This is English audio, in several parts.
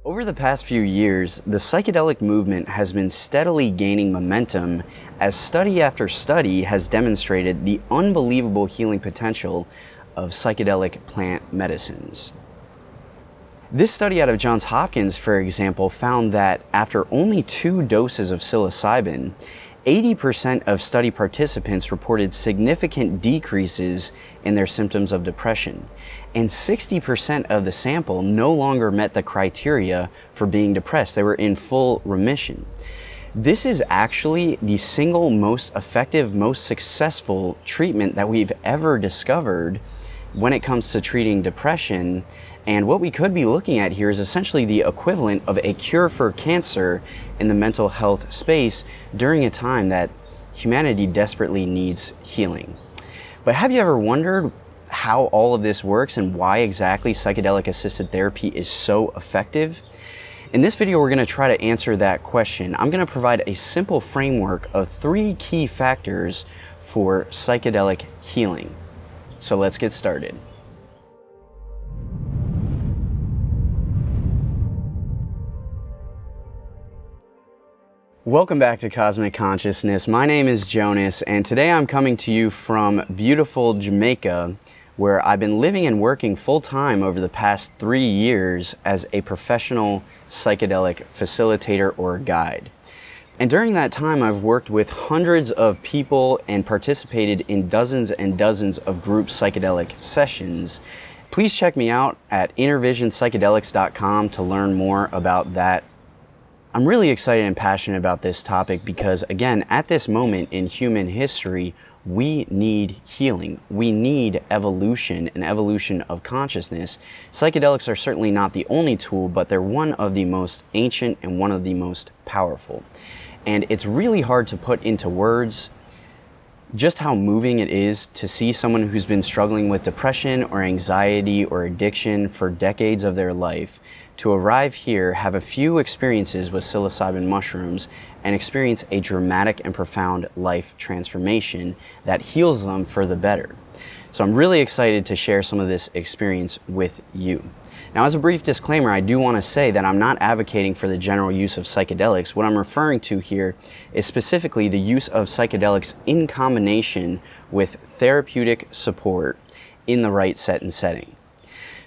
Over the past few years, the psychedelic movement has been steadily gaining momentum as study after study has demonstrated the unbelievable healing potential of psychedelic plant medicines. This study out of Johns Hopkins, for example, found that after only 2 doses of psilocybin, 80% of study participants reported significant decreases in their symptoms of depression, and 60% of the sample no longer met the criteria for being depressed. They were in full remission. This is actually the single most effective, most successful treatment that we've ever discovered when it comes to treating depression. And what we could be looking at here is essentially the equivalent of a cure for cancer in the mental health space during a time that humanity desperately needs healing. But have you ever wondered how all of this works and why exactly psychedelic-assisted therapy is so effective? In this video, we're going to try to answer that question. I'm going to provide a simple framework of 3 key factors for psychedelic healing. So let's get started. Welcome back to Cosmic Consciousness. My name is Jonas, and today I'm coming to you from beautiful Jamaica, where I've been living and working full-time over the past 3 years as a professional psychedelic facilitator or guide. And during that time, I've worked with hundreds of people and participated in dozens and dozens of group psychedelic sessions. Please check me out at innervisionpsychedelics.com to learn more about that. I'm really excited and passionate about this topic because, again, at this moment in human history, we need healing. We need evolution, an evolution of consciousness. Psychedelics are certainly not the only tool, but they're one of the most ancient and one of the most powerful. And it's really hard to put into words just how moving it is to see someone who's been struggling with depression or anxiety or addiction for decades of their life to arrive here, have a few experiences with psilocybin mushrooms, and experience a dramatic and profound life transformation that heals them for the better. So I'm really excited to share some of this experience with you. Now, as a brief disclaimer, I do want to say that I'm not advocating for the general use of psychedelics. What I'm referring to here is specifically the use of psychedelics in combination with therapeutic support in the right set and setting.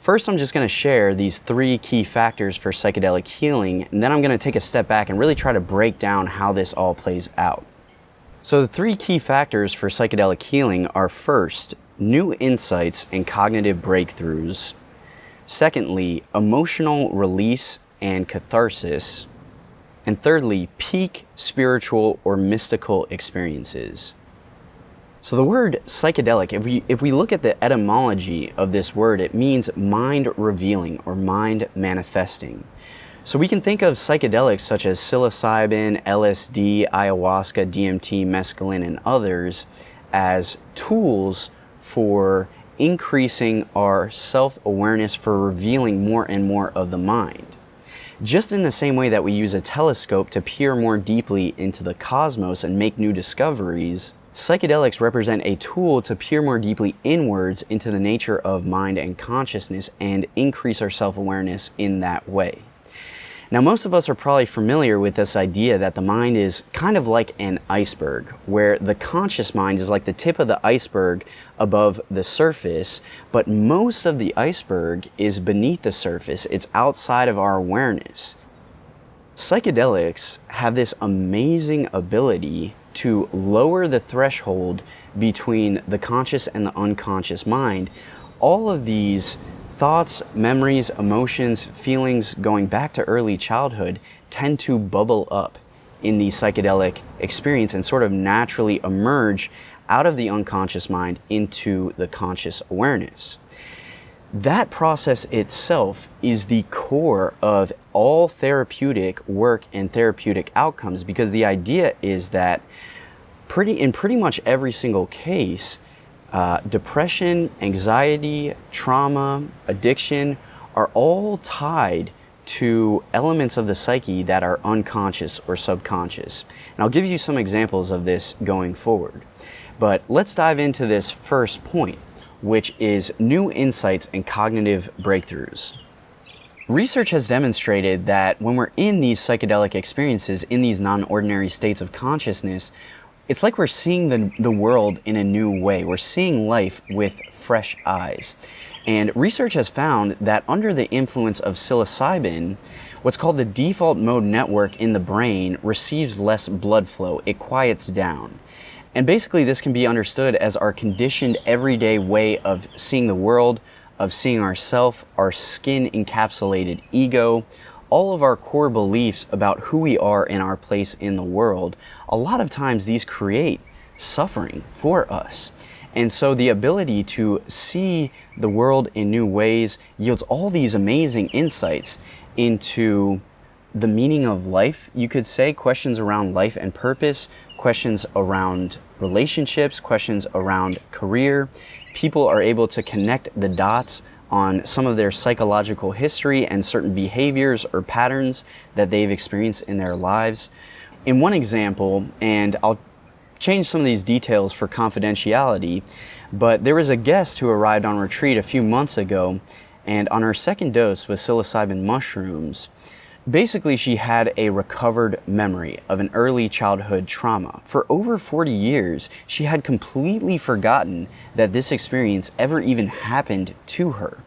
First, I'm just going to share these 3 key factors for psychedelic healing, and then I'm going to take a step back and really try to break down how this all plays out. So the 3 key factors for psychedelic healing are: first, new insights and cognitive breakthroughs; secondly, emotional release and catharsis; and thirdly, peak spiritual or mystical experiences. So the word psychedelic, if we look at the etymology of this word, it means mind revealing or mind manifesting. So we can think of psychedelics such as psilocybin, LSD, ayahuasca, DMT, mescaline, and others as tools for increasing our self-awareness, for revealing more and more of the mind. Just in the same way that we use a telescope to peer more deeply into the cosmos and make new discoveries, psychedelics represent a tool to peer more deeply inwards into the nature of mind and consciousness and increase our self-awareness in that way. Now, most of us are probably familiar with this idea that the mind is kind of like an iceberg, where the conscious mind is like the tip of the iceberg above the surface, but most of the iceberg is beneath the surface. It's outside of our awareness. Psychedelics have this amazing ability to lower the threshold between the conscious and the unconscious mind. All of these thoughts, memories, emotions, feelings going back to early childhood tend to bubble up in the psychedelic experience and sort of naturally emerge out of the unconscious mind into the conscious awareness. That process itself is the core of all therapeutic work and therapeutic outcomes, because the idea is that in pretty much every single case, depression, anxiety, trauma, addiction are all tied to elements of the psyche that are unconscious or subconscious. And I'll give you some examples of this going forward. But let's dive into this first point, which is new insights and cognitive breakthroughs. Research has demonstrated that when we're in these psychedelic experiences, in these non-ordinary states of consciousness, it's like we're seeing the world in a new way. We're seeing life with fresh eyes. And research has found that under the influence of psilocybin, what's called the default mode network in the brain receives less blood flow. It quiets down. And basically this can be understood as our conditioned everyday way of seeing the world, of seeing ourself, our skin encapsulated ego, all of our core beliefs about who we are and our place in the world. A lot of times these create suffering for us. And so the ability to see the world in new ways yields all these amazing insights into the meaning of life, you could say, questions around life and purpose, questions around relationships, questions around career. People are able to connect the dots on some of their psychological history and certain behaviors or patterns that they've experienced in their lives. In one example, and I'll change some of these details for confidentiality, but there was a guest who arrived on retreat a few months ago, and on her second dose with psilocybin mushrooms, basically she had a recovered memory of an early childhood trauma. For over 40 years, she had completely forgotten that this experience ever even happened to her.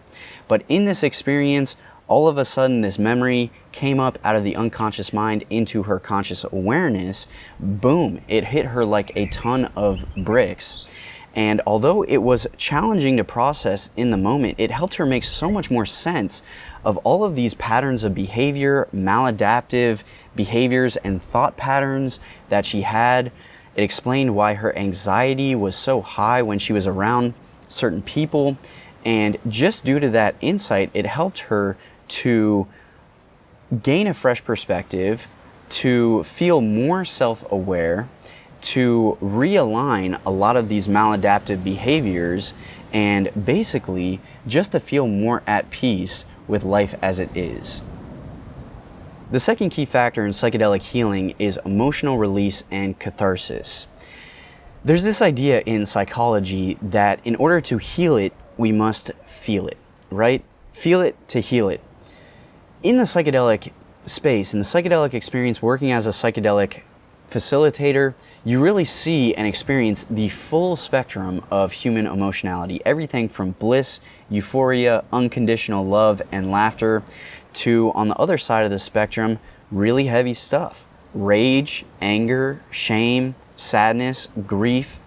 But in this experience, all of a sudden this memory came up out of the unconscious mind into her conscious awareness. Boom, it hit her like a ton of bricks. And although it was challenging to process in the moment, it helped her make so much more sense of all of these patterns of behavior, maladaptive behaviors and thought patterns that she had. It explained why her anxiety was so high when she was around certain people. And just due to that insight, it helped her to gain a fresh perspective, to feel more self-aware, to realign a lot of these maladaptive behaviors, and basically just to feel more at peace with life as it is. The second key factor in psychedelic healing is emotional release and catharsis. There's this idea in psychology that in order to heal it, we must feel it, right? Feel it to heal it. In the psychedelic space, in the psychedelic experience, working as a psychedelic facilitator, you really see and experience the full spectrum of human emotionality. Everything from bliss, euphoria, unconditional love, and laughter to, on the other side of the spectrum, really heavy stuff. Rage, anger, shame, sadness, grief.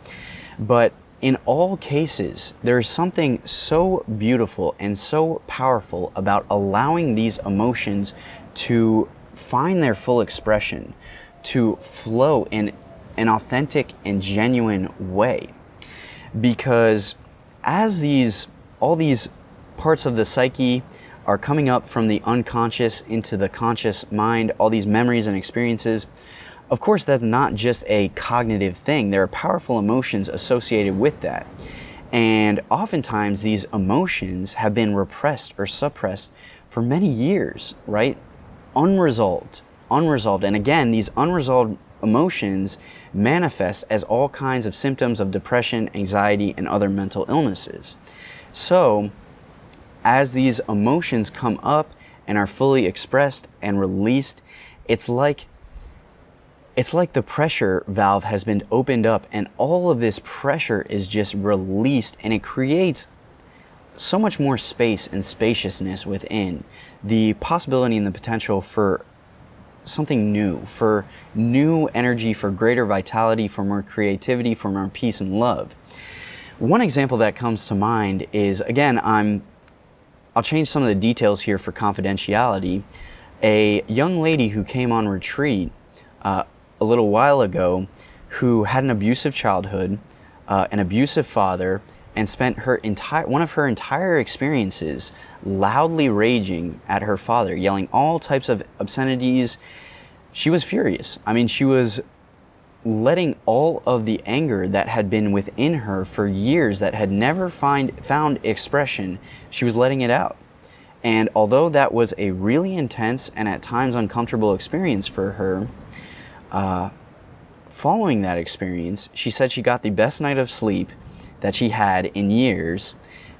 But in all cases, there is something so beautiful and so powerful about allowing these emotions to find their full expression, to flow in an authentic and genuine way. Because as all these parts of the psyche are coming up from the unconscious into the conscious mind, all these memories and experiences, of course that's not just a cognitive thing. There are powerful emotions associated with that. And oftentimes these emotions have been repressed or suppressed for many years, right? Unresolved. And again, these unresolved emotions manifest as all kinds of symptoms of depression, anxiety, and other mental illnesses. So, as these emotions come up and are fully expressed and released, it's like the pressure valve has been opened up and all of this pressure is just released, and it creates so much more space and spaciousness within. The possibility and the potential for something new, for new energy, for greater vitality, for more creativity, for more peace and love. One example that comes to mind is, again, I'll change some of the details here for confidentiality. A young lady who came on retreat a little while ago who had an abusive childhood, an abusive father, and spent one of her entire experiences loudly raging at her father, yelling all types of obscenities. She was furious. I mean, she was letting all of the anger that had been within her for years, that had never found expression, she was letting it out. And although that was a really intense and at times uncomfortable experience for her, following that experience, she said she got the best night of sleep that she had in years.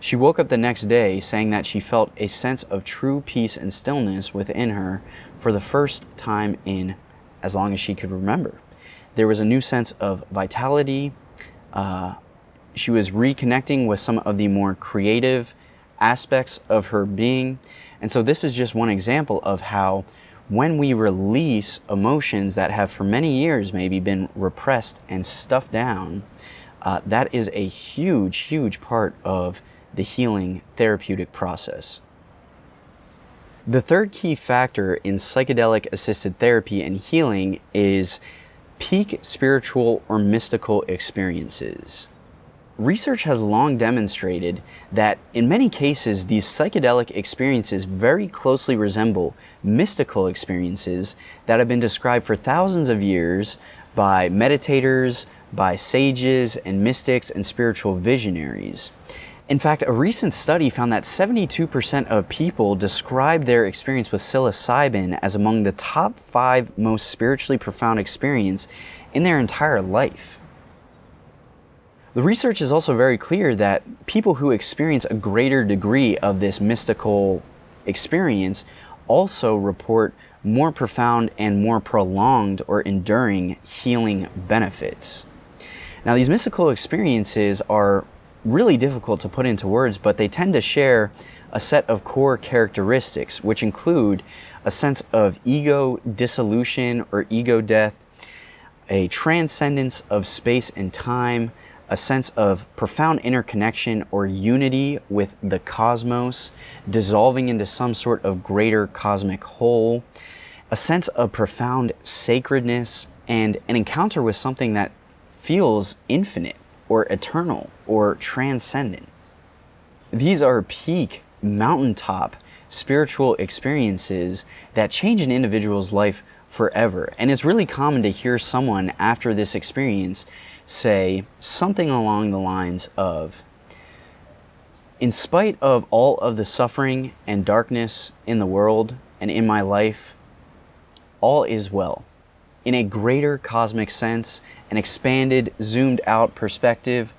She woke up the next day saying that she felt a sense of true peace and stillness within her for the first time in as long as she could remember. There was a new sense of vitality. She was reconnecting with some of the more creative aspects of her being. And so this is just one example of how when we release emotions that have for many years maybe been repressed and stuffed down, that is a huge, huge part of the healing therapeutic process. The third key factor in psychedelic-assisted therapy and healing is peak spiritual or mystical experiences. Research has long demonstrated that in many cases these psychedelic experiences very closely resemble mystical experiences that have been described for thousands of years by meditators, by sages and mystics and spiritual visionaries. In fact, a recent study found that 72% of people described their experience with psilocybin as among the top 5 most spiritually profound experiences in their entire life. The research is also very clear that people who experience a greater degree of this mystical experience also report more profound and more prolonged or enduring healing benefits. Now, these mystical experiences are really difficult to put into words, but they tend to share a set of core characteristics, which include a sense of ego dissolution or ego death, a transcendence of space and time, a sense of profound interconnection or unity with the cosmos, dissolving into some sort of greater cosmic whole, a sense of profound sacredness, and an encounter with something that feels infinite or eternal or transcendent. These are peak mountaintop spiritual experiences that change an individual's life forever. And it's really common to hear someone after this experience say something along the lines of, in spite of all of the suffering and darkness in the world and in my life, all is well. In a greater cosmic sense, an expanded, zoomed out perspective,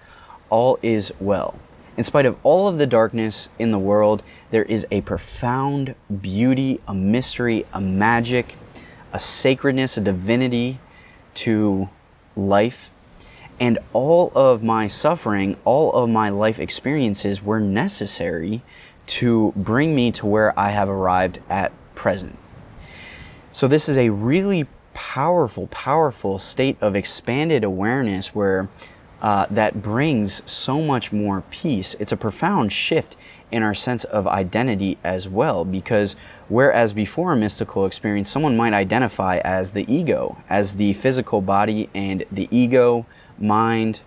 all is well. In spite of all of the darkness in the world, there is a profound beauty, a mystery, a magic, a sacredness, a divinity to life. And all of my suffering, all of my life experiences were necessary to bring me to where I have arrived at present. So this is a really powerful, powerful state of expanded awareness where that brings so much more peace. It's a profound shift in our sense of identity as well, because whereas before a mystical experience, someone might identify as the ego, as the physical body and the ego, mind.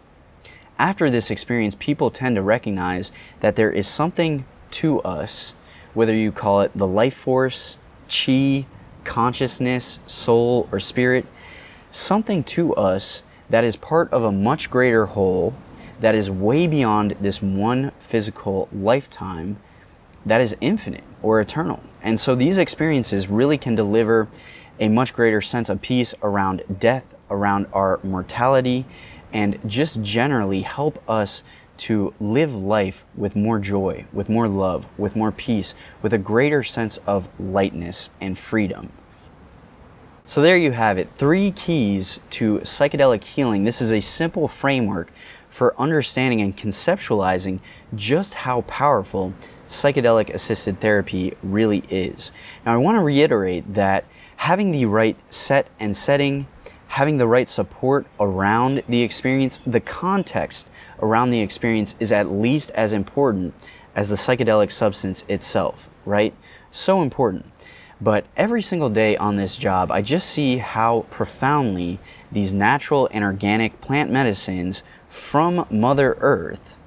After this experience, people tend to recognize that there is something to us, whether you call it the life force, chi, consciousness, soul, or spirit, something to us that is part of a much greater whole, that is way beyond this one physical lifetime, that is infinite or eternal. And so these experiences really can deliver a much greater sense of peace around death, around our mortality, and just generally help us to live life with more joy, with more love, with more peace, with a greater sense of lightness and freedom. So there you have it, 3 keys to psychedelic healing. This is a simple framework for understanding and conceptualizing just how powerful psychedelic-assisted therapy really is. Now, I want to reiterate that having the right set and setting, having the right support around the experience, the context around the experience is at least as important as the psychedelic substance itself, right? So important. But every single day on this job, I just see how profoundly these natural and organic plant medicines from Mother Earth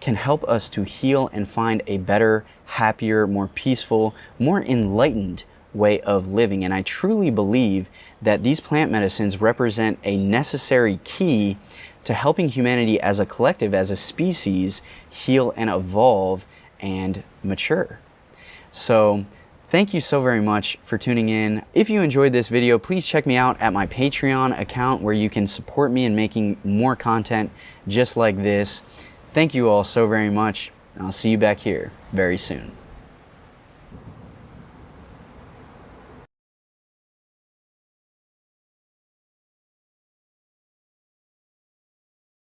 can help us to heal and find a better, happier, more peaceful, more enlightened way of living. And I truly believe that these plant medicines represent a necessary key to helping humanity as a collective, as a species, heal and evolve and mature. So thank you so very much for tuning in. If you enjoyed this video, please check me out at my Patreon account where you can support me in making more content just like this. Thank you all so very much. and I'll see you back here very soon.